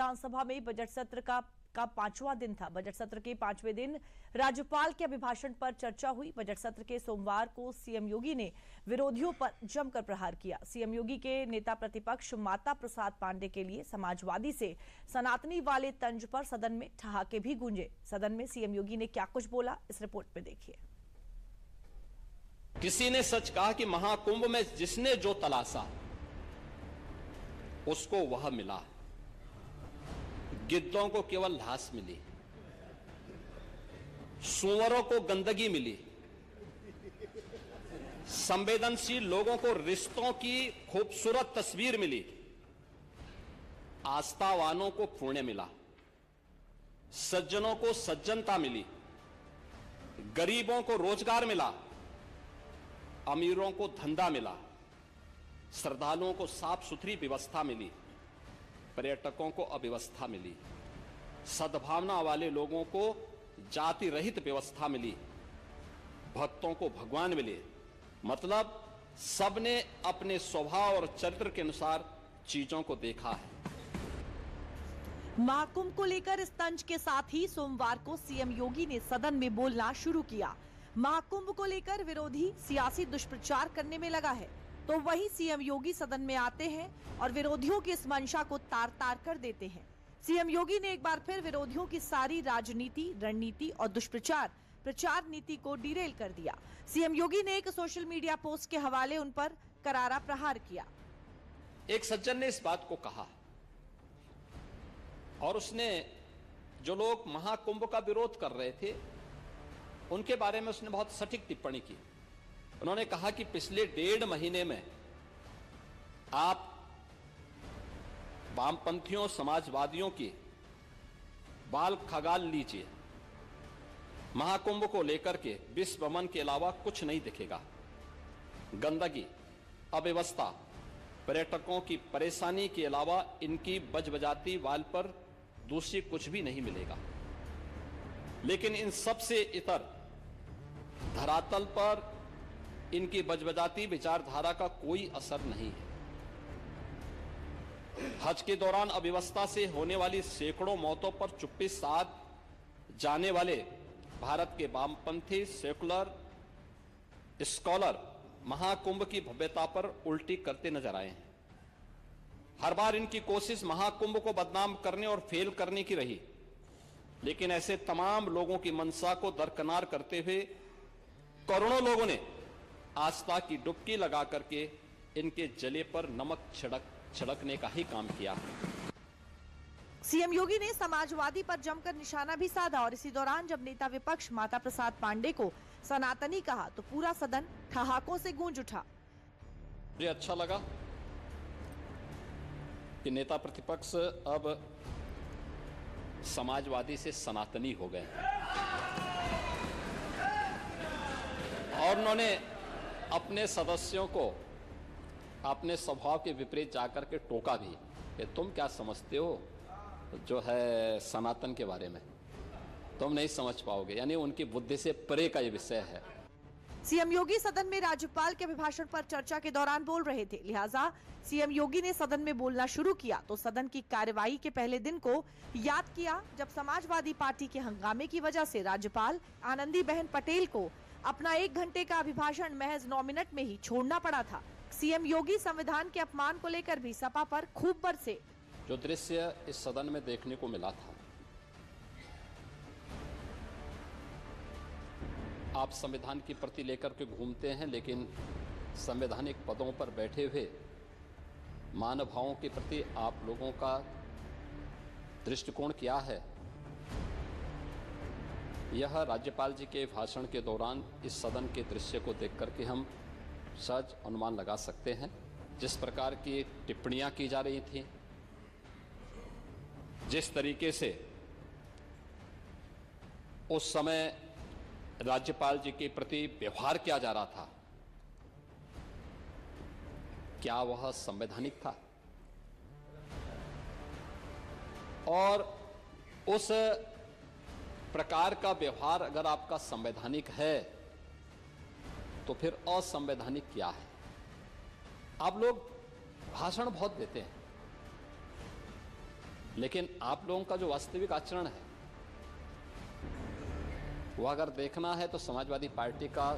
विधानसभा में बजट सत्र का पांचवां दिन था। बजट सत्र के पांचवें दिन राज्यपाल के अभिभाषण पर चर्चा हुई। बजट सत्र के सोमवार को सीएम योगी ने विरोधियों पर जमकर प्रहार किया। सीएम योगी के नेता प्रतिपक्ष माता प्रसाद पांडे के लिए समाजवादी से सनातनी वाले तंज पर सदन में ठहाके भी गूंजे। सदन में सीएम योगी ने क्या कुछ बोला, इस रिपोर्ट में देखिए। किसी ने सच कहा कि महाकुंभ में जिसने जो तलाशा उसको वह मिला। गिद्धों को केवल घास मिली, सूअरों को गंदगी मिली, संवेदनशील लोगों को रिश्तों की खूबसूरत तस्वीर मिली, आस्थावानों को पुण्य मिला, सज्जनों को सज्जनता मिली, गरीबों को रोजगार मिला, अमीरों को धंधा मिला, श्रद्धालुओं को साफ सुथरी व्यवस्था मिली, पर्यटकों को अव्यवस्था मिली, सद्भावना वाले लोगों को जाति रहित व्यवस्था मिली, भक्तों को भगवान मिले। मतलब सबने अपने स्वभाव और चरित्र के अनुसार चीजों को देखा है। महाकुंभ को लेकर इस तंज के साथ ही सोमवार को सीएम योगी ने सदन में बोलना शुरू किया। महाकुंभ को लेकर विरोधी सियासी दुष्प्रचार करने में लगा है, तो वही सीएम योगी सदन में आते हैं और विरोधियों की इस मंशा को तार-तार कर देते हैं। सीएम योगी ने एक बार फिर विरोधियों की सारी राजनीति, रणनीति और प्रचार नीति को डिरेल कर दिया। सीएम योगी ने एक सोशल मीडिया पोस्ट के हवाले उन पर करारा प्रहार किया। एक सज्जन ने इस बात को कहा और उसने जो लोग महाकुंभ का विरोध कर रहे थे उनके बारे में उसने बहुत सटीक टिप्पणी की। उन्होंने कहा कि पिछले 1.5 महीने में आप वामपंथियों, समाजवादियों की बाल खगाल लीजिए, महाकुंभ को लेकर के विश्व भ्रमण के अलावा कुछ नहीं दिखेगा। गंदगी, अव्यवस्था, पर्यटकों की परेशानी के अलावा इनकी बजबजाती वाल पर दूसरी कुछ भी नहीं मिलेगा। लेकिन इन सब से इतर धरातल पर इनकी बजबजाती विचारधारा का कोई असर नहीं है। हज के दौरान अव्यवस्था से होने वाली सैकड़ों मौतों पर चुप्पी साध जाने वाले भारत के वामपंथी सेकुलर स्कॉलर महाकुंभ की भव्यता पर उल्टी करते नजर आए हैं। हर बार इनकी कोशिश महाकुंभ को बदनाम करने और फेल करने की रही, लेकिन ऐसे तमाम लोगों की मंशा को दरकिनार करते हुए करोड़ों लोगों ने आस्था की डुबकी लगा करके इनके जले पर नमक छिड़कने का ही काम किया। सीएम योगी ने समाजवादी पर जमकर निशाना भी साधा और इसी दौरान जब नेता विपक्ष माता प्रसाद पांडे को सनातनी कहा तो पूरा सदन ठहाकों से गूंज उठा। मुझे अच्छा लगा कि नेता प्रतिपक्ष अब समाजवादी से सनातनी हो गए और उन्होंने अपने सदस्यों को अपने स्वभाव के विपरीत जाकर के टोका भी कि तुम क्या समझते हो जो है सनातन के बारे में, तुम नहीं समझ पाओगे। यानी उनकी बुद्धि से परे का ये विषय है। सीएम योगी सदन में राज्यपाल के अभिभाषण पर चर्चा के दौरान बोल रहे थे, लिहाजा सीएम योगी ने सदन में बोलना शुरू किया तो सदन की कार्यवाही के पहले दिन को याद किया जब समाजवादी पार्टी के हंगामे की वजह से राज्यपाल आनंदीबेन पटेल को अपना 1 घंटे का अभिभाषण महज 9 मिनट में ही छोड़ना पड़ा था। सीएम योगी संविधान के अपमान को लेकर भी सपा पर खूब बरसे। जो दृश्य इस सदन में देखने को मिला था, आप संविधान की प्रति लेकर के घूमते हैं, लेकिन संवैधानिक पदों पर बैठे हुए मानव भावों के प्रति आप लोगों का दृष्टिकोण क्या है, यह राज्यपाल जी के भाषण के दौरान इस सदन के दृश्य को देख करके हम सहज अनुमान लगा सकते हैं। जिस प्रकार की टिप्पणियां की जा रही थी, जिस तरीके से उस समय राज्यपाल जी के प्रति व्यवहार किया जा रहा था, क्या वह संवैधानिक था? और उस प्रकार का व्यवहार अगर आपका संवैधानिक है तो फिर असंवैधानिक क्या है? आप लोग भाषण बहुत देते हैं, लेकिन आप लोगों का जो वास्तविक आचरण है वो अगर देखना है तो समाजवादी पार्टी का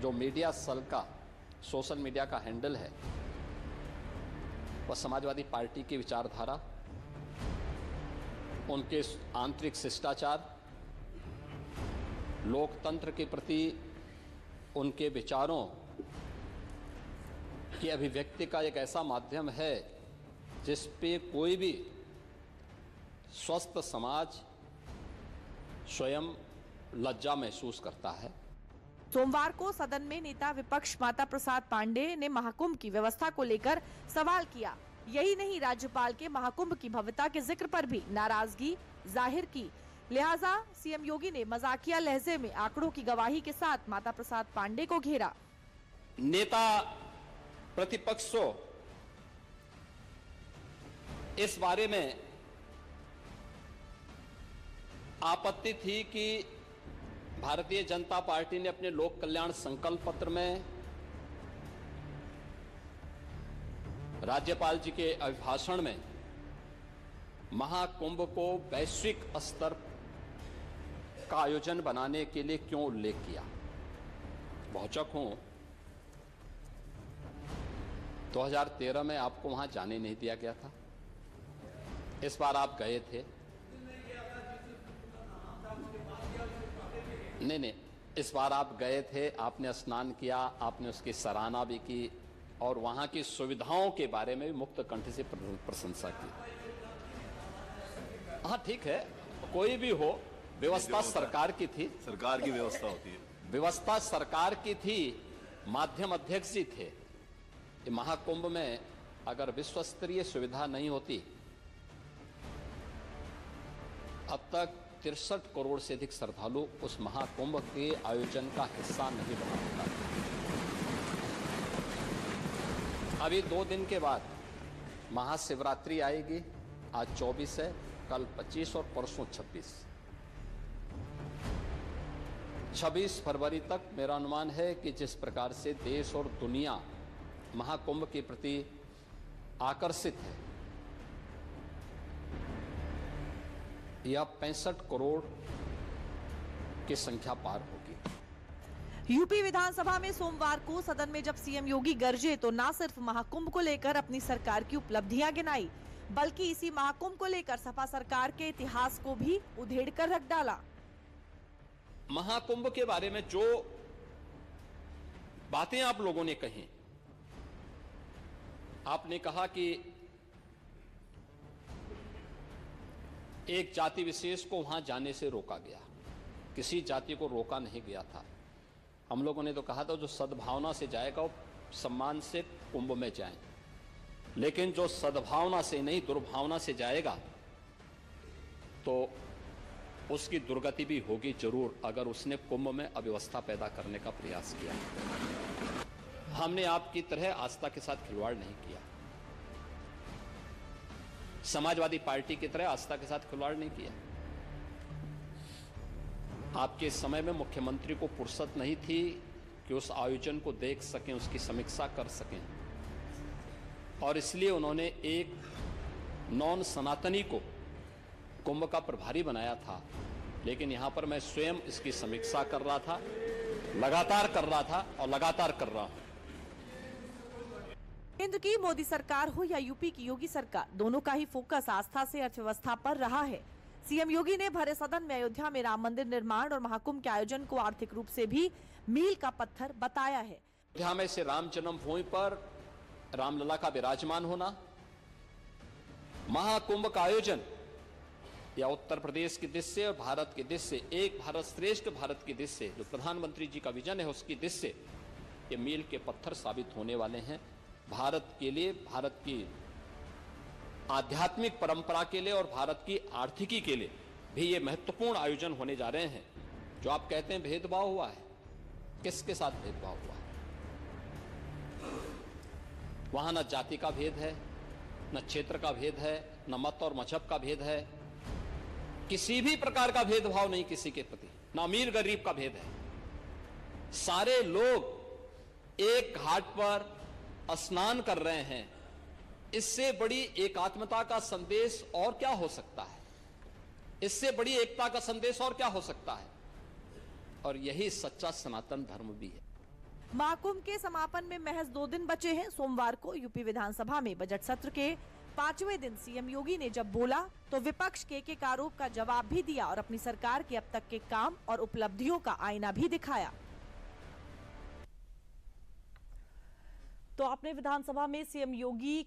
जो मीडिया सेल का सोशल मीडिया का हैंडल है वह समाजवादी पार्टी की विचारधारा, उनके आंतरिक शिष्टाचार, लोकतंत्र के प्रति उनके विचारों की अभिव्यक्ति का एक ऐसा माध्यम है जिस पे कोई भी स्वस्थ समाज स्वयं लज्जा महसूस करता है। सोमवार को सदन में नेता विपक्ष माता प्रसाद पांडे ने महाकुंभ की व्यवस्था को लेकर सवाल किया। यही नहीं, राज्यपाल के महाकुंभ की भव्यता के जिक्र पर भी नाराजगी जाहिर की। लिहाजा सीएम योगी ने मजाकिया लहजे में आंकड़ों की गवाही के साथ माता प्रसाद पांडे को घेरा। नेता प्रतिपक्षों इस बारे में आपत्ति थी कि भारतीय जनता पार्टी ने अपने लोक कल्याण संकल्प पत्र में राज्यपाल जी के अभिभाषण में महाकुंभ को वैश्विक स्तर का आयोजन बनाने के लिए क्यों उल्लेख किया। भौचक हूं, 2013 में आपको वहां जाने नहीं दिया गया था, इस बार आप गए थे। नहीं, इस बार आप गए थे, आपने स्नान किया, आपने उसकी सराहना भी की और वहां की सुविधाओं के बारे में भी मुक्त कंठ से प्रशंसा की। हाँ ठीक है, कोई भी हो, व्यवस्था सरकार की थी, सरकार की व्यवस्था होती है, व्यवस्था सरकार की थी, माध्यम अध्यक्ष जी थे। ये महाकुंभ में अगर विश्व स्तरीय सुविधा नहीं होती अब तक 63 करोड़ से अधिक श्रद्धालु उस महाकुंभ के आयोजन का हिस्सा नहीं बना पाता। अभी 2 दिन के बाद महाशिवरात्रि आएगी। आज 24 है, कल 25 और परसों 26 फरवरी तक मेरा अनुमान है कि जिस प्रकार से देश और दुनिया महाकुंभ के प्रति आकर्षित है, यह 65 करोड़ की संख्या पार होगी। यूपी विधानसभा में सोमवार को सदन में जब सीएम योगी गरजे तो न सिर्फ महाकुंभ को लेकर अपनी सरकार की उपलब्धियां गिनाई, बल्कि इसी महाकुंभ को लेकर सपा सरकार के इतिहास को भी उधेड़ कर रख डाला। महाकुंभ के बारे में जो बातें आप लोगों ने कही, आपने कहा कि एक जाति विशेष को वहां जाने से रोका गया। किसी जाति को रोका नहीं गया था। हम लोगों ने तो कहा था जो सद्भावना से जाएगा वो सम्मान से कुंभ में जाए, लेकिन जो सद्भावना से नहीं दुर्भावना से जाएगा तो उसकी दुर्गति भी होगी जरूर, अगर उसने कुंभ में अव्यवस्था पैदा करने का प्रयास किया। हमने आपकी तरह आस्था के साथ खिलवाड़ नहीं किया, समाजवादी पार्टी की तरह आस्था के साथ खिलवाड़ नहीं किया। आपके समय में मुख्यमंत्री को फुर्सत नहीं थी कि उस आयोजन को देख सकें, उसकी समीक्षा कर सकें, और इसलिए उन्होंने एक नॉन सनातनी को कुंभ का प्रभारी बनाया था। लेकिन यहां पर मैं स्वयं इसकी समीक्षा कर रहा था, लगातार कर रहा था और लगातार कर रहा हूं। केंद्र की मोदी सरकार हो या यूपी की योगी सरकार, दोनों का ही फोकस आस्था से अर्थव्यवस्था पर रहा है। सीएम योगी ने भरे सदन में अयोध्या में राम मंदिर निर्माण और महाकुंभ के आयोजन को आर्थिक रूप से भी मील का पत्थर बताया है। अयोध्या में से राम जन्मभूमि पर रामलला का विराजमान होना, महाकुंभ का आयोजन या उत्तर प्रदेश की दृश्य और भारत की दृश्य, एक भारत श्रेष्ठ भारत की दृश्य, जो प्रधानमंत्री जी का विजन है उसकी दृश्य, ये मील के पत्थर साबित होने वाले हैं। भारत के लिए, भारत की आध्यात्मिक परंपरा के लिए और भारत की आर्थिकी के लिए भी ये महत्वपूर्ण आयोजन होने जा रहे हैं। जो आप कहते हैं भेदभाव हुआ है, किसके साथ भेदभाव हुआ है? वहां न जाति का भेद है, न क्षेत्र का भेद है, न मत और मजहब का भेद है, किसी भी प्रकार का भेदभाव नहीं किसी के प्रति, न अमीर गरीब का भेद है। सारे लोग एक घाट पर स्नान कर रहे हैं, इससे बड़ी एकात्मता का संदेश और क्या हो सकता है? इससे बड़ी एकता का संदेश और क्या हो सकता है? और यही सच्चा सनातन धर्म भी है। महाकुंभ के समापन में महज 2 दिन बचे हैं। सोमवार को यूपी विधानसभा में बजट सत्र के 5वें दिन सीएम योगी ने जब बोला तो विपक्ष के एक आरोप का जवाब भी दिया और अपनी सरकार के अब तक के काम और उपलब्धियों का आईना भी दिखाया। तो आपने विधानसभा में सीएम योगी